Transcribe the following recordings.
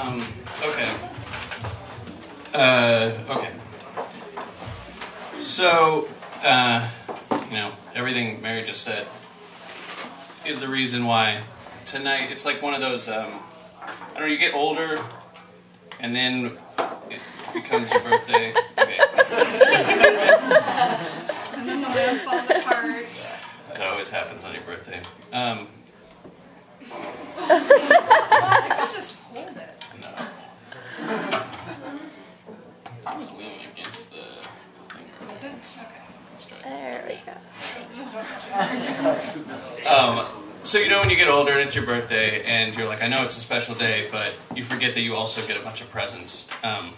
Okay. Okay. So, everything Mary just said is the reason why tonight, it's like one of those, I don't know, you get older, and then it becomes your birthday. Okay. And then the world falls apart. It always happens on your birthday. I could just hold it. No. I was leaning against the thing. Is it? Okay. Let's try it. There we go. So when you get older and it's your birthday and you're like, I know it's a special day, but you forget that you also get a bunch of presents. And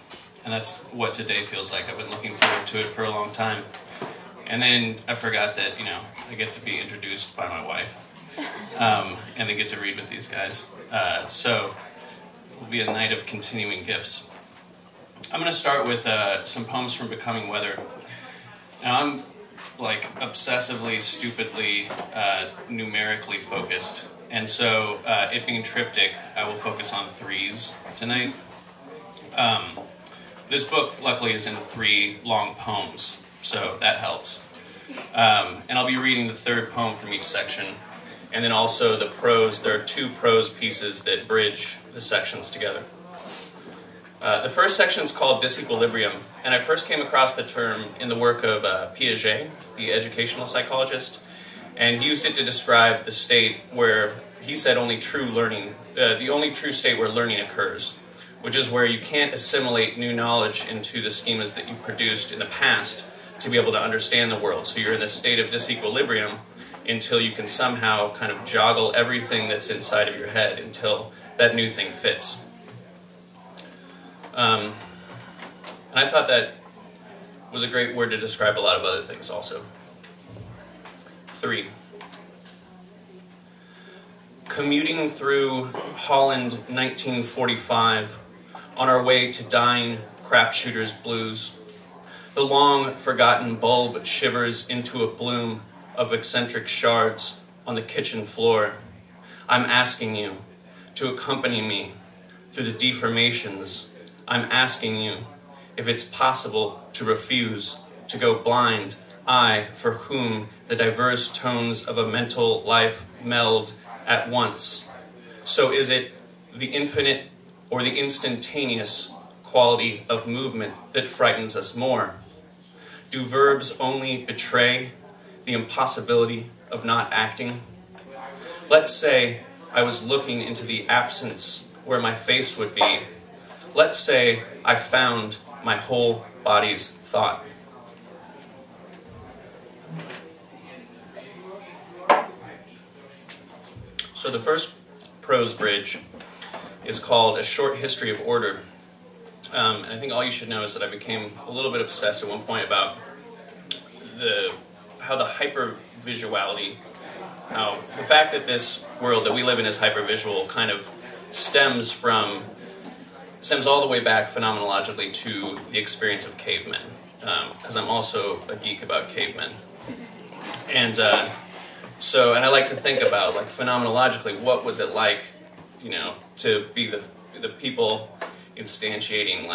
that's what today feels like. I've been looking forward to it for a long time. And then I forgot that, I get to be introduced by my wife. And I get to read with these guys. So it'll be a night of continuing gifts. I'm going to start with some poems from Becoming Weather. Now I'm obsessively, stupidly, numerically focused. And so, it being Triptych, I will focus on threes tonight. This book, luckily, is in 3 long poems, so that helps. And I'll be reading the 3rd poem from each section. And then also the prose. There are 2 prose pieces that bridge the sections together. The first section is called Disequilibrium, and I first came across the term in the work of Piaget, the educational psychologist, and he used it to describe the state where he said the only true state where learning occurs, which is where you can't assimilate new knowledge into the schemas that you produced in the past to be able to understand the world. So you're in this state of disequilibrium until you can somehow kind of joggle everything that's inside of your head until that new thing fits. And I thought that was a great word to describe a lot of other things also. 3. Commuting through Holland 1945 on our way to dine Crapshooter's Blues, the long forgotten bulb shivers into a bloom of eccentric shards on the kitchen floor. I'm asking you to accompany me through the deformations. I'm asking you if it's possible to refuse, to go blind, I, for whom the diverse tones of a mental life meld at once. So is it the infinite or the instantaneous quality of movement that frightens us more? Do verbs only betray the impossibility of not acting? Let's say I was looking into the absence where my face would be. Let's say I found my whole body's thought. So the first prose bridge is called A Short History of Order. And I think all you should know is that I became a little bit obsessed at one point about how the hypervisuality, how the fact that this world that we live in is hypervisual kind of stems all the way back phenomenologically to the experience of cavemen, because I'm also a geek about cavemen. And and I like to think about, phenomenologically, what was it like, to be the people instantiating,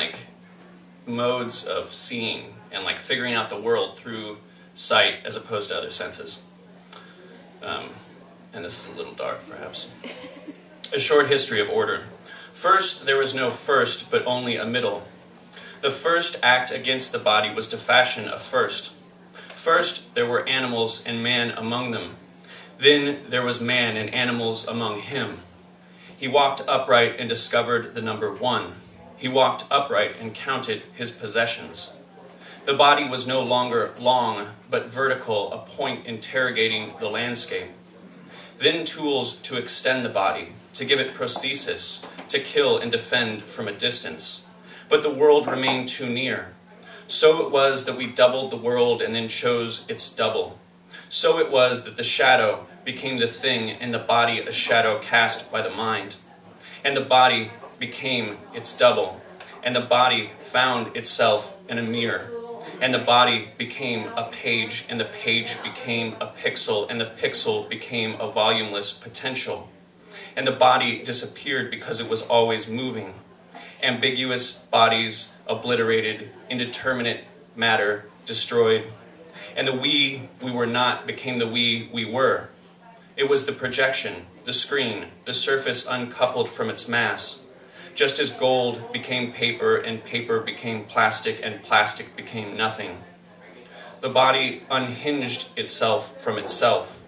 modes of seeing and, figuring out the world through sight as opposed to other senses. And this is a little dark, perhaps. A Short History of Order. First, there was no first, but only a middle. The first act against the body was to fashion a first. First, there were animals and man among them. Then there was man and animals among him. He walked upright and discovered the number 1. He walked upright and counted his possessions. The body was no longer long, but vertical, a point interrogating the landscape. Then tools to extend the body, to give it prosthesis, to kill and defend from a distance. But the world remained too near. So it was that we doubled the world and then chose its double. So it was that the shadow became the thing and the body a shadow cast by the mind. And the body became its double. And the body found itself in a mirror. And the body became a page, and the page became a pixel, and the pixel became a volumeless potential. And the body disappeared because it was always moving. ambiguous bodies obliterated, indeterminate matter destroyed, and the we were not became the we were. It was the projection, the screen, the surface uncoupled from its mass. Just as gold became paper and paper became plastic and plastic became nothing. The body unhinged itself from itself,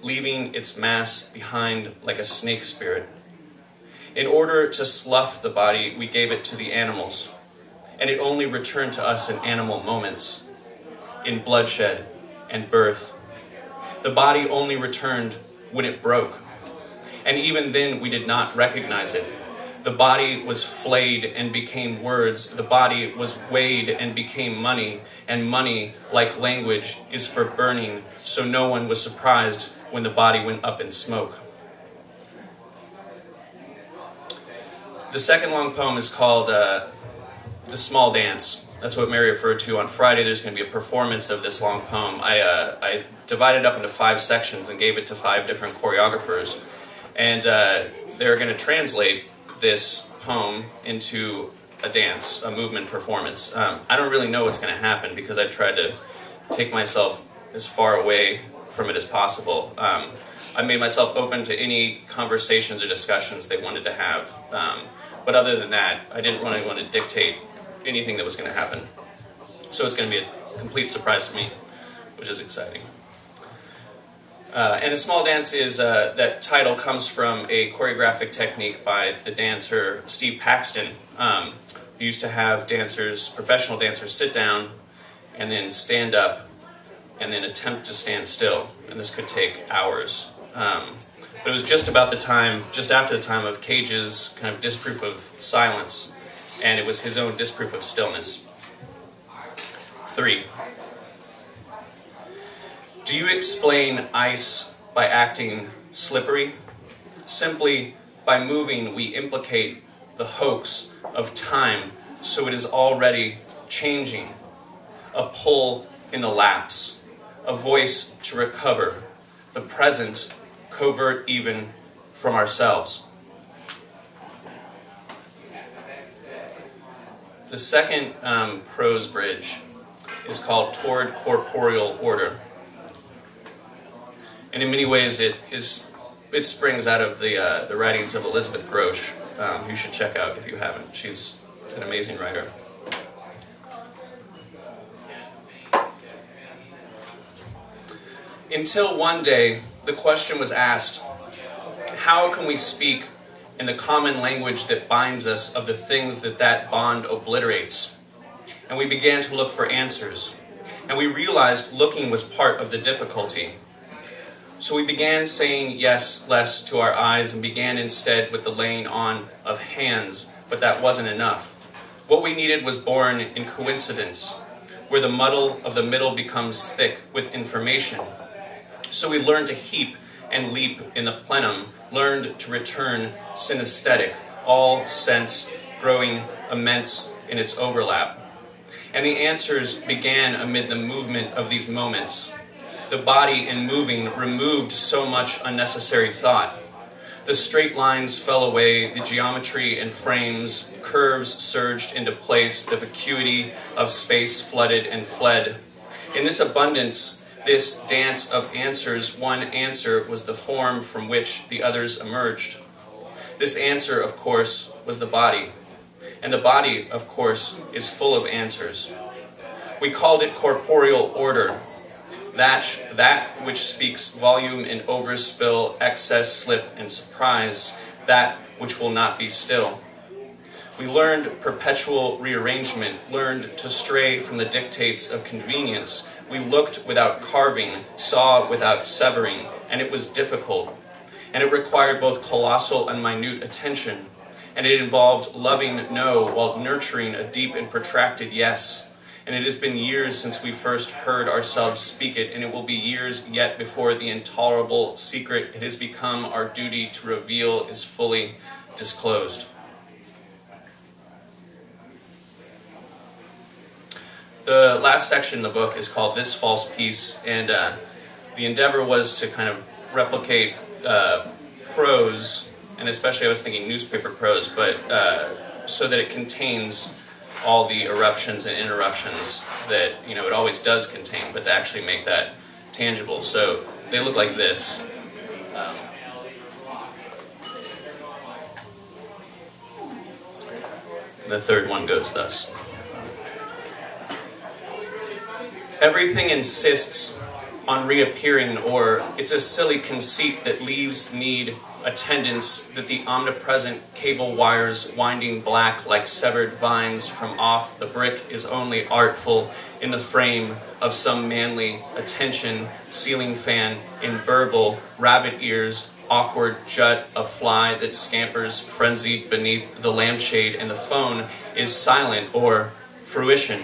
leaving its mass behind like a snake spirit. In order to slough the body, we gave it to the animals, and it only returned to us in animal moments, in bloodshed and birth. The body only returned when it broke, and even then we did not recognize it. The body was flayed and became words. The body was weighed and became money, and money, like language, is for burning, so no one was surprised when the body went up in smoke. The second long poem is called The Small Dance. That's what Mary referred to. On Friday there's going to be a performance of this long poem. I divided it up into 5 sections and gave it to 5 different choreographers. And they're going to translate this poem into a dance, a movement performance. I don't really know what's going to happen because I tried to take myself as far away from it as possible. I made myself open to any conversations or discussions they wanted to have. But other than that, I didn't really want to dictate anything that was going to happen. So it's going to be a complete surprise to me, which is exciting. And a small dance is, that title comes from a choreographic technique by the dancer Steve Paxton, who used to have dancers, professional dancers, sit down and then stand up and then attempt to stand still. And this could take hours. But it was just after the time of Cage's kind of disproof of silence, and it was his own disproof of stillness. 3. Do you explain ice by acting slippery? Simply by moving, we implicate the hoax of time, so it is already changing. A pull in the lapse, a voice to recover, the present covert even from ourselves. The second prose bridge is called Toward Corporeal Order. And in many ways it springs out of the writings of Elizabeth Grosz, you should check out if you haven't. She's an amazing writer. Until one day, the question was asked, how can we speak in the common language that binds us of the things that bond obliterates? And we began to look for answers. And we realized looking was part of the difficulty. So we began saying yes less to our eyes and began instead with the laying on of hands, but that wasn't enough. What we needed was born in coincidence, where the muddle of the middle becomes thick with information. So we learned to heap and leap in the plenum, learned to return synesthetic, all sense growing immense in its overlap. And the answers began amid the movement of these moments. The body in moving removed so much unnecessary thought. The straight lines fell away, the geometry and frames, curves surged into place, the vacuity of space flooded and fled. In this abundance, this dance of answers, one answer was the form from which the others emerged. This answer, of course, was the body. And the body, of course, is full of answers. We called it corporeal order. That which speaks volume in overspill, excess, slip, and surprise. That which will not be still. We learned perpetual rearrangement, learned to stray from the dictates of convenience. We looked without carving, saw without severing, and it was difficult. And it required both colossal and minute attention. And it involved loving no while nurturing a deep and protracted yes. And it has been years since we first heard ourselves speak it, and it will be years yet before the intolerable secret it has become our duty to reveal is fully disclosed. The last section in the book is called This False Piece, and the endeavor was to kind of replicate prose, and especially I was thinking newspaper prose, but so that it contains all the eruptions and interruptions that it always does contain, but to actually make that tangible. So they look like this. The third one goes thus. Everything insists on reappearing, or it's a silly conceit that leaves need attendance, that the omnipresent cable wires winding black like severed vines from off the brick is only artful in the frame of some manly attention ceiling fan in burble rabbit ears, awkward jut of fly that scampers frenzied beneath the lampshade, and the phone is silent or fruition.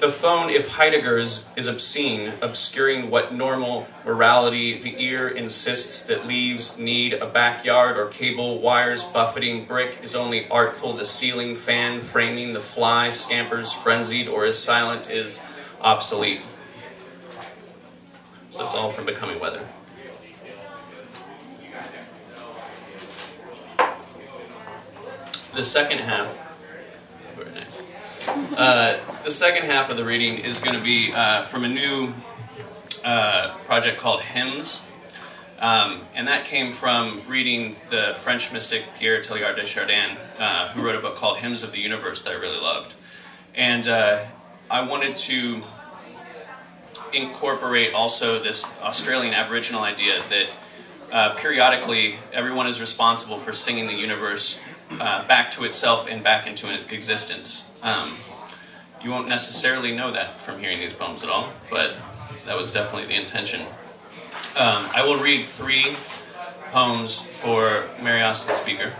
The phone, if Heidegger's, is obscene, obscuring what normal morality the ear insists that leaves need a backyard, or cable wires buffeting brick is only artful. The ceiling fan framing the fly scampers frenzied or is silent is obsolete. So it's all from Becoming Weather. The second half, very nice. The second half of the reading is going to be from a new project called Hymns, and that came from reading the French mystic Pierre Teilhard de Chardin, who wrote a book called Hymns of the Universe that I really loved. And I wanted to incorporate also this Australian Aboriginal idea that periodically everyone is responsible for singing the universe back to itself and back into existence. You won't necessarily know that from hearing these poems at all, but that was definitely the intention. I will read 3 poems for Mary Austin Speaker.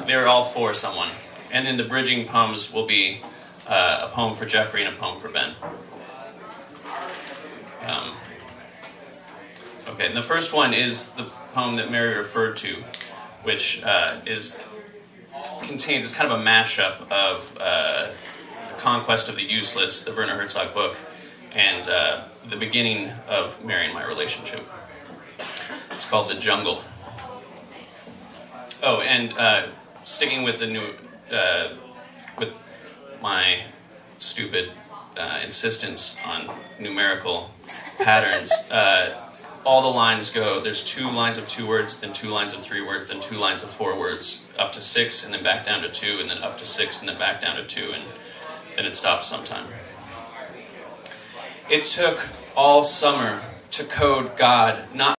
They're all for someone. And then the bridging poems will be a poem for Jeffrey and a poem for Ben. Okay, and the first one is the poem that Mary referred to, which contains, it's kind of a mashup of The Conquest of the Useless, the Werner Herzog book, and the beginning of Mary and my relationship. It's called The Jungle. Oh, and sticking with the new, with my stupid insistence on numerical patterns, all the lines go, there's 2 lines of 2 words, then 2 lines of 3 words, then 2 lines of 4 words, up to 6, and then back down to 2, and then up to 6, and then back down to 2, and then it stops sometime. It took all summer to code God, not